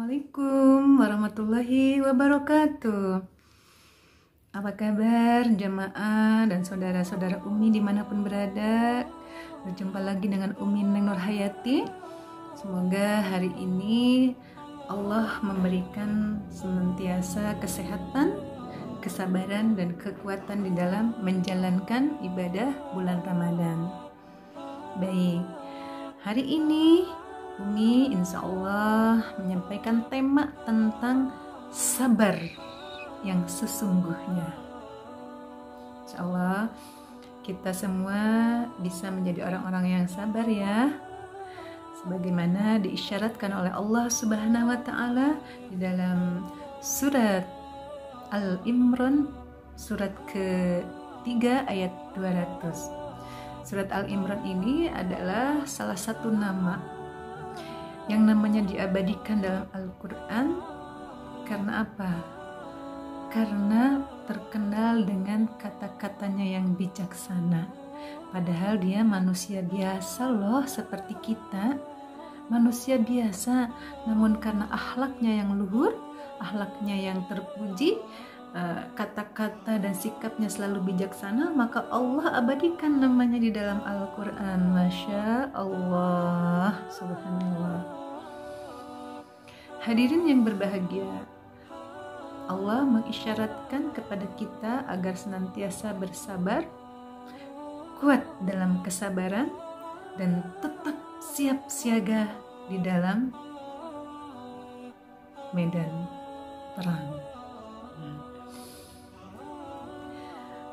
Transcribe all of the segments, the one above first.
Assalamualaikum warahmatullahi wabarakatuh. Apa kabar jamaah dan saudara-saudara Umi dimanapun berada? Berjumpa lagi dengan Umi Neng Nurhayati. Semoga hari ini Allah memberikan senantiasa kesehatan, kesabaran dan kekuatan di dalam menjalankan ibadah bulan Ramadan. Baik, hari ini Umi insya Allah menyampaikan tema tentang sabar yang sesungguhnya. Insya Allah kita semua bisa menjadi orang-orang yang sabar ya, sebagaimana diisyaratkan oleh Allah Subhanahu wa Ta'ala di dalam surat Al-Imran surat ke-3 ayat 200. Surat Al-Imran ini adalah salah satu nama yang namanya diabadikan dalam Al-Quran. Karena apa? Karena terkenal dengan kata-katanya yang bijaksana. Padahal dia manusia biasa loh, seperti kita, manusia biasa. Namun karena akhlaknya yang luhur, akhlaknya yang terpuji, kata-kata dan sikapnya selalu bijaksana, maka Allah abadikan namanya di dalam Al-Quran. Masya Allah, subhanallah. Hadirin yang berbahagia, Allah mengisyaratkan kepada kita agar senantiasa bersabar, kuat dalam kesabaran, dan tetap siap siaga di dalam medan perang.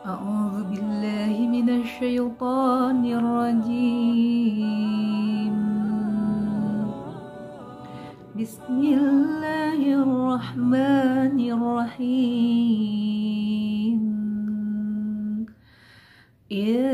A'udzu billahi minasy syaithanir rajim. Bismillahirrahmanirrahim. Ya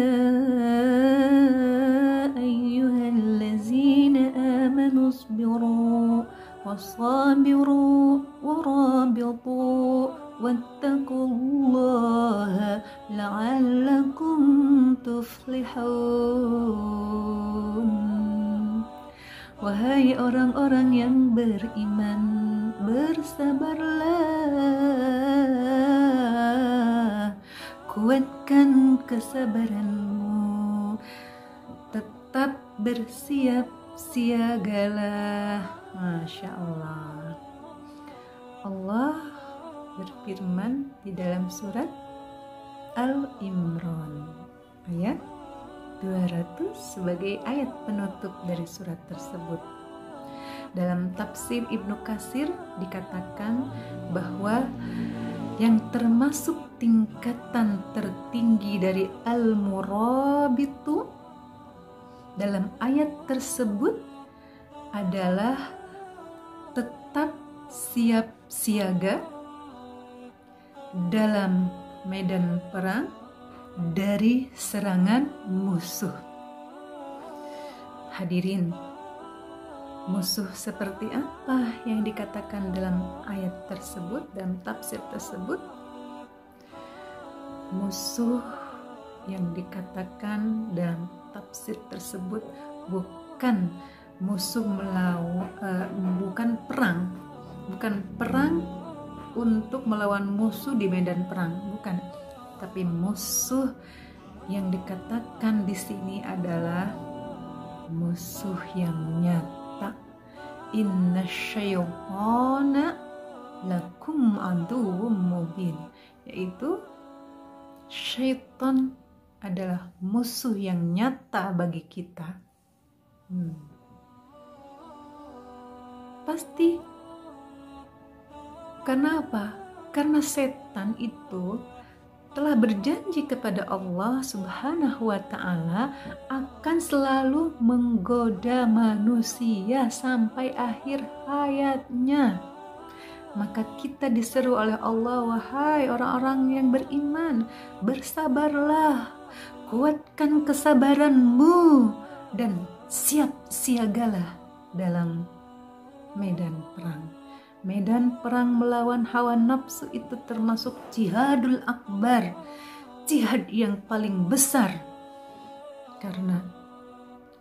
ayyuhallazina amanu isbiru wasabiru warabitu wattaqullaha la'allakum tuflihun. Wahai orang-orang yang beriman, bersabarlah, kuatkan kesabaranmu, tetap bersiap siagalah. Masya Allah. Allah berfirman di dalam surat Al-Imran ayat 200 sebagai ayat penutup dari surat tersebut. Dalam tafsir Ibnu Katsir dikatakan bahwa yang termasuk tingkatan tertinggi dari al-murabitu dalam ayat tersebut adalah tetap siap siaga dalam medan perang dari serangan musuh. Hadirin, musuh seperti apa yang dikatakan dalam ayat tersebut, dalam tafsir tersebut? Musuh yang dikatakan dalam tafsir tersebut bukan musuh bukan perang untuk melawan musuh di medan perang, bukan. Tapi musuh yang dikatakan di sini adalah musuh yang nyata. Inna syaitana lakum aduwwum mubin, yaitu syaitan adalah musuh yang nyata bagi kita. Pasti. Karena apa? Karena setan itu telah berjanji kepada Allah Subhanahu wa Ta'ala akan selalu menggoda manusia sampai akhir hayatnya. Maka kita diseru oleh Allah, wahai orang-orang yang beriman, bersabarlah, kuatkan kesabaranmu, dan siap siagalah dalam medan perang. Medan perang melawan hawa nafsu itu termasuk jihadul akbar, jihad yang paling besar. Karena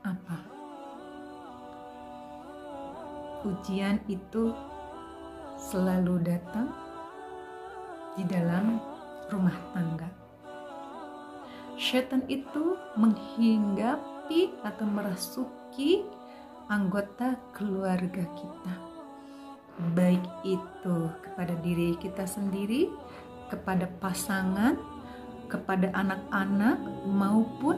apa? Ujian itu selalu datang di dalam rumah tangga. Setan itu menghinggapi atau merasuki anggota keluarga kita, baik itu kepada diri kita sendiri, kepada pasangan, kepada anak-anak, maupun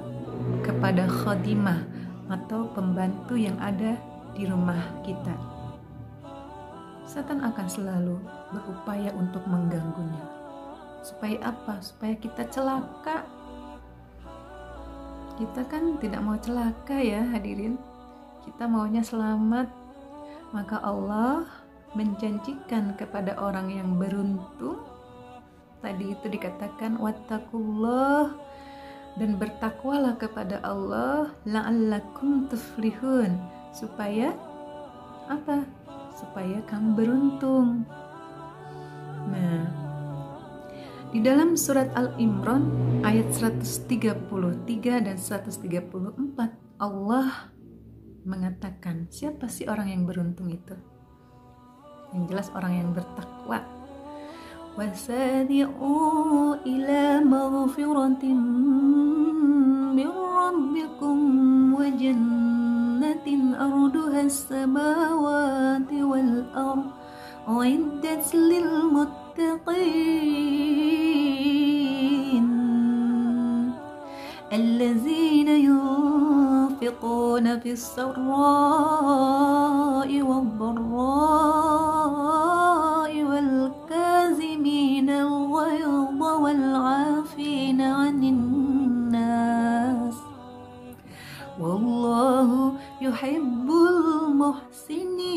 kepada khadimah atau pembantu yang ada di rumah kita. Setan akan selalu berupaya untuk mengganggunya. Supaya apa? Supaya kita celaka. Kita kan tidak mau celaka ya hadirin. Kita maunya selamat. Maka Allah menjanjikan kepada orang yang beruntung, tadi itu dikatakan wattaqullah, dan bertakwalah kepada Allah la'allakum tuflihun, supaya apa? Supaya kamu beruntung. Nah, di dalam surat Al-Imran ayat 133 dan 134 Allah mengatakan, siapa sih orang yang beruntung itu? Yang jelas orang yang bertakwa. وَسَارِعُوا إِلَى مَغْفِرَةٍ مِّن رَّبِّكُمْ وَجَنَّةٍ أَرْضُهَا السَّمَاوَاتِ وَالْأَرْضُ أُعِدَّتْ لِلْمُتَّقِينَ الَّذِينَ يُنفِقُونَ فِي السَّرَّاءِ وَالضَّرَّاءِ وَالْكَاظِمِينَ الْغَيْظَ وَالْعَافِينَ عَنِ النَّاسِ وَاللَّهُ يُحِبُّ الْمُحْسِنِينَ.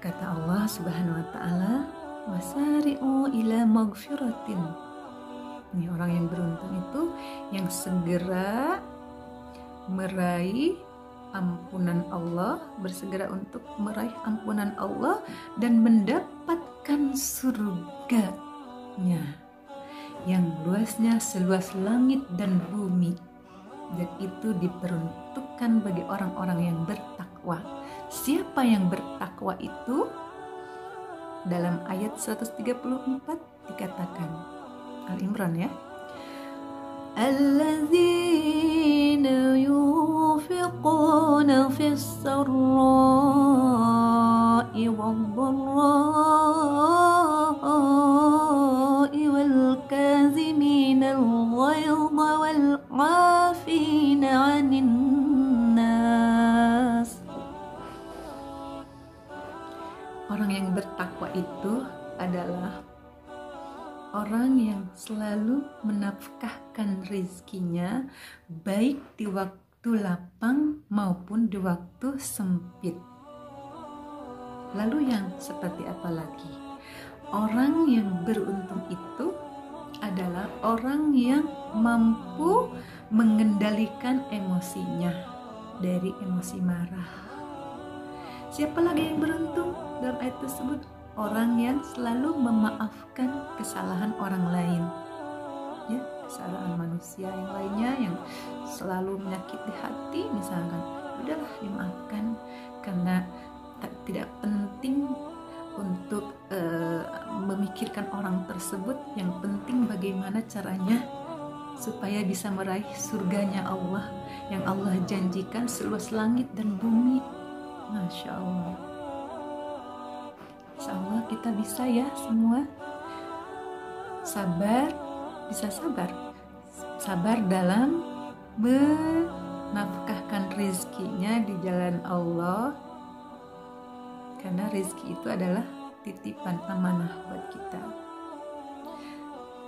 Kata Allah Subhanahu wa taala, wasari'u ila maghfiratin. Ini orang yang beruntung itu yang segera meraih ampunan Allah, bersegera untuk meraih ampunan Allah dan mendapatkan surganya yang luasnya seluas langit dan bumi, dan itu diperuntukkan bagi orang-orang yang bertakwa. Siapa yang bertakwa itu? Dalam ayat 134 dikatakan, Al-Imran ya, alladzina yunfiquna fis sarra'i wad-dharra'i wal kazimina al-ghayza wal 'afina 'anil nas. Orang yang bertakwa itu adalah orang yang selalu menafkahkan rezekinya, baik di waktu lapang maupun di waktu sempit. Lalu yang seperti apa lagi? Orang yang beruntung itu adalah orang yang mampu mengendalikan emosinya dari emosi marah. Siapa lagi yang beruntung dalam ayat tersebut? Orang yang selalu memaafkan kesalahan orang lain, ya, kesalahan manusia yang lainnya yang selalu menyakiti hati, misalkan, udahlah dimaafkan karena tidak penting untuk memikirkan orang tersebut. Yang penting bagaimana caranya supaya bisa meraih surganya Allah yang Allah janjikan seluas langit dan bumi. Masya Allah. Insya Allah kita bisa ya semua. Sabar, bisa sabar dalam menafkahkan rezekinya di jalan Allah, karena rezeki itu adalah titipan amanah buat kita.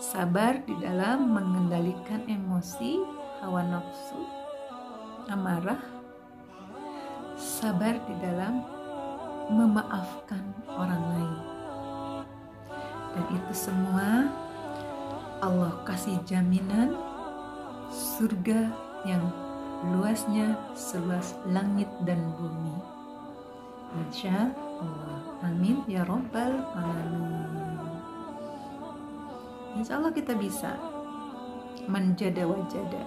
Sabar di dalam mengendalikan emosi, hawa nafsu, amarah. Sabar di dalam memaafkan orang lain. Dan itu semua Allah kasih jaminan surga yang luasnya seluas langit dan bumi. Insya Allah. Amin ya Rabbal Alamin. Insya Allah kita bisa menjada wajada.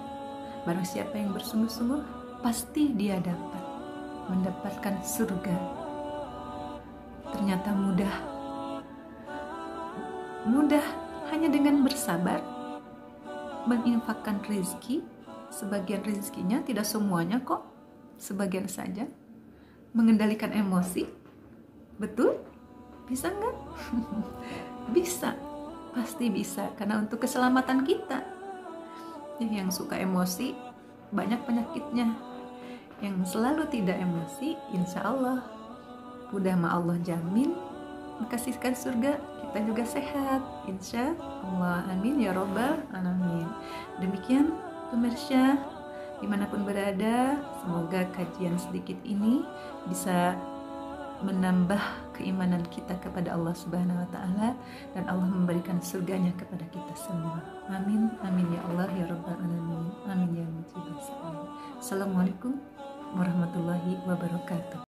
Barang siapa yang bersungguh-sungguh, pasti dia dapat. mendapatkan surga ternyata mudah. Mudah hanya dengan bersabar, menginfakkan rezeki, sebagian rezekinya, tidak semuanya kok, sebagian saja. Mengendalikan emosi, betul? Bisa nggak? Bisa, pasti bisa, karena untuk keselamatan kita. Yang suka emosi, banyak penyakitnya. Yang selalu tidak emosi, insya Allah udah mah Allah jamin kasihkan surga, kita juga sehat insya Allah, amin ya robbal alamin. Demikian pemirsa dimanapun berada, semoga kajian sedikit ini bisa menambah keimanan kita kepada Allah Subhanahu wa Ta'ala, dan Allah memberikan surganya kepada kita semua. Amin, amin ya Allah ya robbal alamin, amin ya mujibas. Assalamualaikum warahmatullahi wabarakatuh.